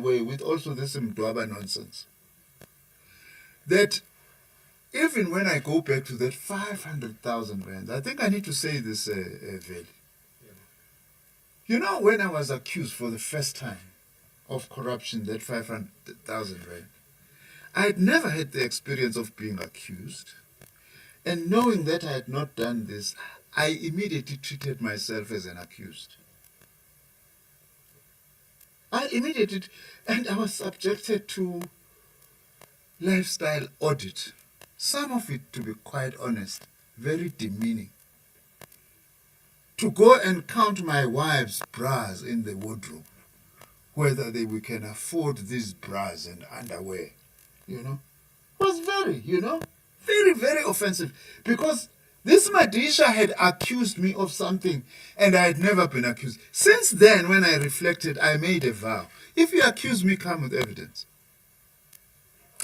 way, with also this Mdwaba nonsense, that even when I go back to that 500,000 rand, I think I need to say this, Veli. You know, when I was accused for the first time of corruption, that 500,000 rand, I had never had the experience of being accused. And knowing that I had not done this, I immediately treated myself as an accused. And I was subjected to lifestyle audit. Some of it, to be quite honest, very demeaning. To go and count my wife's bras in the wardrobe, whether we can afford these bras and underwear, was very, very, very offensive. Because this Madisha had accused me of something and I had never been accused. Since then, when I reflected, I made a vow. If you accuse me, come with evidence.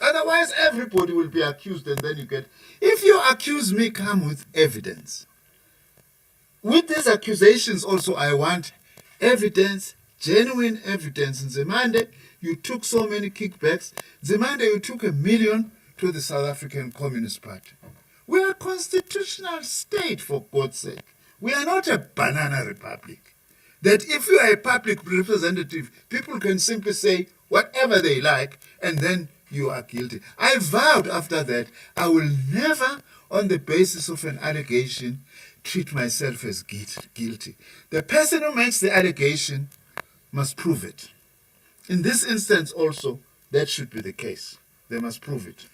Otherwise, everybody will be accused and then you get... If you accuse me, come with evidence. With these accusations also, I want evidence, genuine evidence. Nzimande, you took so many kickbacks. Nzimande, you took 1 million to the South African Communist Party. We are a constitutional state, for God's sake. We are not a banana republic. That if you are a public representative, people can simply say whatever they like, and then you are guilty. I vowed after that, I will never, on the basis of an allegation, treat myself as guilty. The person who makes the allegation must prove it. In this instance also, that should be the case. They must prove it.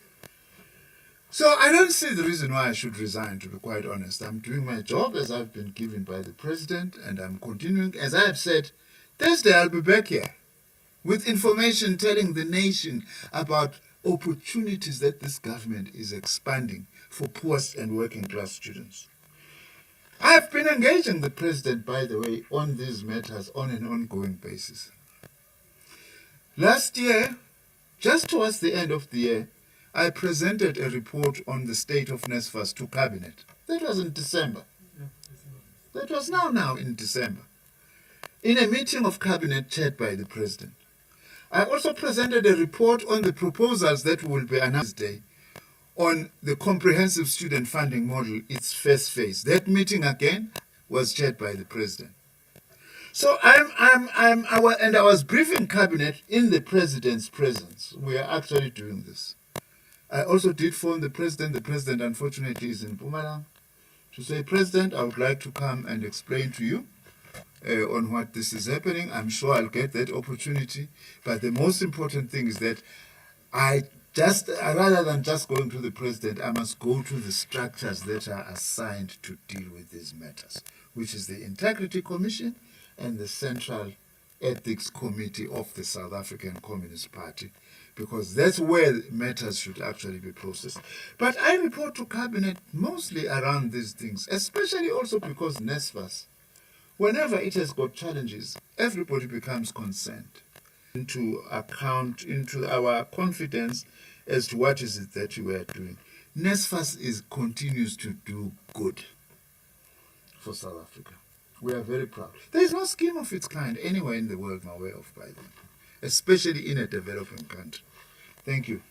So I don't see the reason why I should resign, to be quite honest. I'm doing my job as I've been given by the president, and I'm continuing. As I have said, Thursday I'll be back here with information telling the nation about opportunities that this government is expanding for poor and working class students. I've been engaging the president, by the way, on these matters on an ongoing basis. Last year, just towards the end of the year, I presented a report on the state of NSFAS to Cabinet. That was in December. That was now in December. In a meeting of Cabinet chaired by the President. I also presented a report on the proposals that will be announced today on the comprehensive student funding model, its first phase. That meeting again was chaired by the President. So I was briefing Cabinet in the President's presence. We are actually doing this. I also did phone the President. The President, unfortunately, is in Mpumalanga, to say, President, I would like to come and explain to you on what this is happening. I'm sure I'll get that opportunity. But the most important thing is that rather than just going to the President, I must go to the structures that are assigned to deal with these matters, which is the Integrity Commission and the Central Ethics Committee of the South African Communist Party, because that's where matters should actually be processed. But I report to Cabinet mostly around these things, especially also because NSFAS, whenever it has got challenges, everybody becomes concerned into our confidence as to what is it that we are doing. NSFAS continues to do good for South Africa. We are very proud. There is no scheme of its kind anywhere in the world I'm aware of by them, especially in a developing country. Thank you.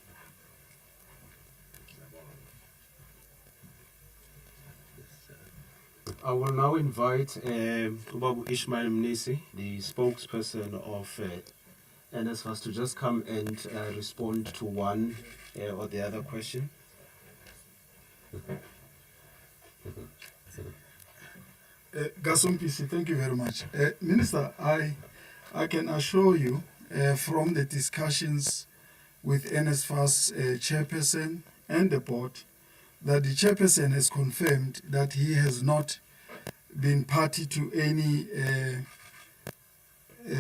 I will now invite Ubabu Ishmael Mnisi, the spokesperson of NSFAS, to just come and respond to one or the other question. Gasompisi, thank you very much. Minister, I can assure you from the discussions with NSFAS chairperson and the board that the chairperson has confirmed that he has not been party to any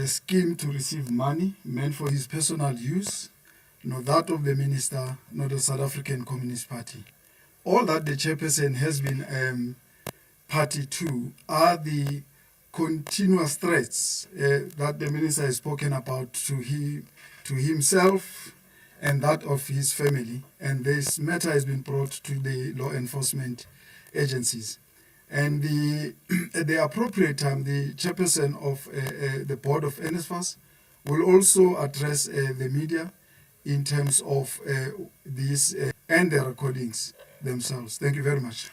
scheme to receive money meant for his personal use, nor that of the minister, nor the South African Communist Party. All that the chairperson has been party to are the continuous threats that the minister has spoken about to himself and that of his family. And this matter has been brought to the law enforcement agencies. And at the appropriate time, the chairperson of the board of NSFAS We'll also address the media in terms of these and the recordings themselves. Thank you very much.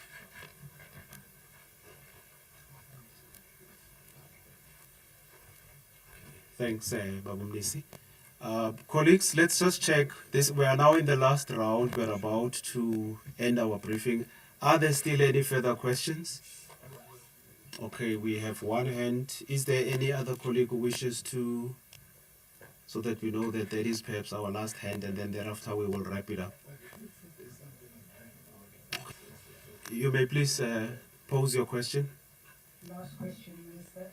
Thanks, Babu Mnisi. Colleagues, let's just check this. We are now in the last round. We're about to end our briefing. Are there still any further questions? Okay, we have one hand. Is there any other colleague who wishes to, so that we know that that is perhaps our last hand, and then thereafter we will wrap it up? You may please pose your question. Last question, Minister.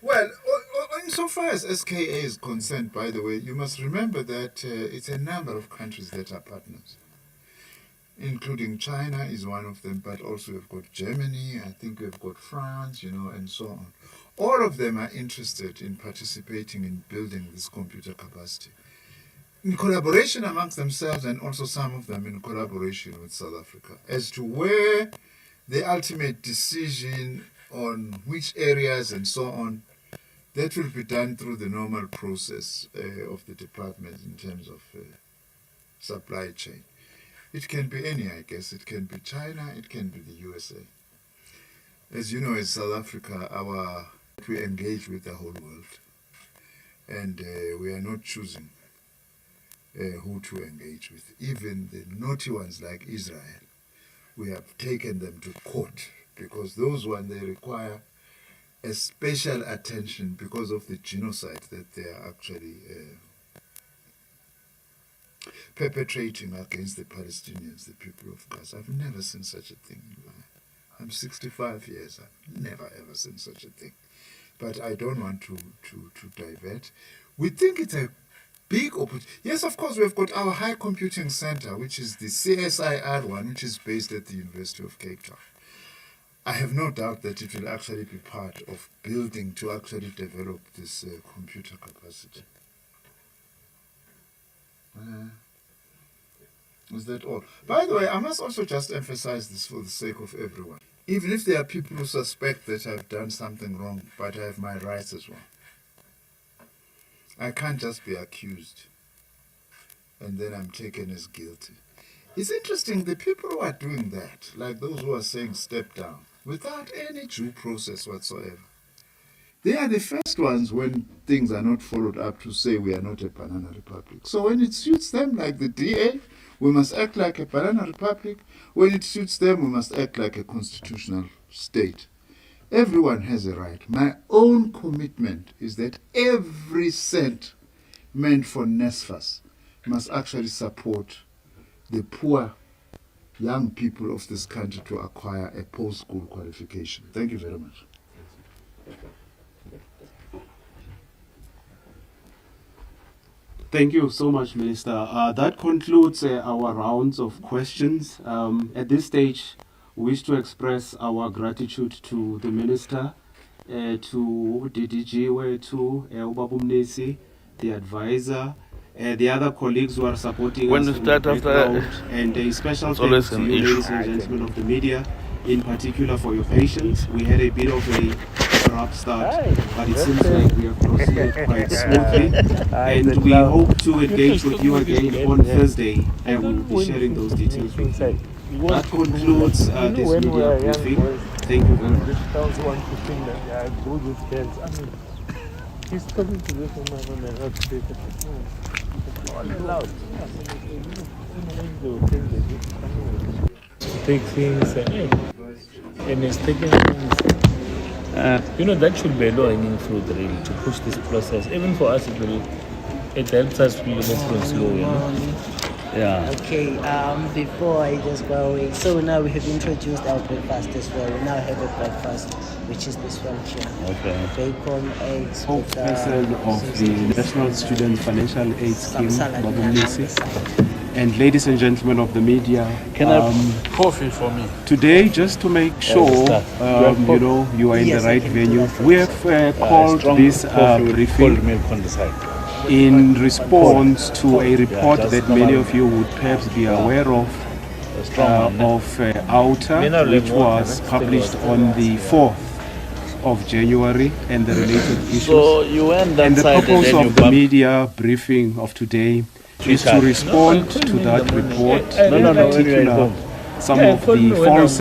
Well, insofar as SKA is concerned, by the way, you must remember that it's a number of countries that are partners, including China is one of them, but also we've got Germany, I think we've got France, and so on. All of them are interested in participating in building this computer capacity, in collaboration amongst themselves, and also some of them in collaboration with South Africa. As to where the ultimate decision on which areas and so on, that will be done through the normal process of the department in terms of supply chain. It can be any, I guess. It can be China, it can be the USA. As you know, as South Africa, we engage with the whole world. And we are not choosing who to engage with. Even the naughty ones like Israel, we have taken them to court, because those ones, they require a special attention because of the genocide that they are actually perpetrating against the Palestinians, the people of Gaza. I've never seen such a thing. I'm 65 years. I've never ever seen such a thing. But I don't want to divert. We think it's a big opportunity. Yes, of course, we've got our high computing center, which is the CSIR one, which is based at the University of Cape Town. I have no doubt that it will actually be part of building to actually develop this computer capacity. Is that all? By the way, I must also just emphasize this for the sake of everyone. Even if there are people who suspect that I've done something wrong, but I have my rights as well. I can't just be accused and then I'm taken as guilty. It's interesting, the people who are doing that, like those who are saying step down, without any due process whatsoever, they are the first ones when things are not followed up to say we are not a banana republic. So when it suits them, like the DA, we must act like a banana republic. When it suits them, we must act like a constitutional state. Everyone has a right. My own commitment is that every cent meant for NSFAS must actually support the poor young people of this country to acquire a post-school qualification. Thank you very much. Thank you so much, Minister. That concludes our rounds of questions. At this stage, we wish to express our gratitude to the Minister, to DDG, to Babu Mnisi, the advisor, the other colleagues who are supporting us in the background, and a special thanks to you, ladies and gentlemen of the media, in particular for your patience. We had a bit of a rough start, but it seems like we are proceeding quite smoothly, and we hope to engage with you again on Thursday, and we'll be sharing those details with you. That concludes this media briefing. Thank you very much. He's talking to this woman on take things and it's taking that should be a low-hanging fruit really to push this process. Even for us, it helps us to move things slow, Yeah. Okay, before I just go away, so now we have introduced our breakfast as well. We now have a breakfast, which is this one here. Okay. Bacon, eggs, Spokesperson of the National Student Financial Aid Scheme, Babu Mnisi. And ladies and gentlemen of the media, can I coffee for me? Today, just to make sure you are in the right venue, we have called this briefing in response to a report that many of you would perhaps be aware of of OUTA, which was published on the 4th of January, and the related issues. So you went that and the side purpose and then of the media briefing of today is to respond to that report, in particular some of the false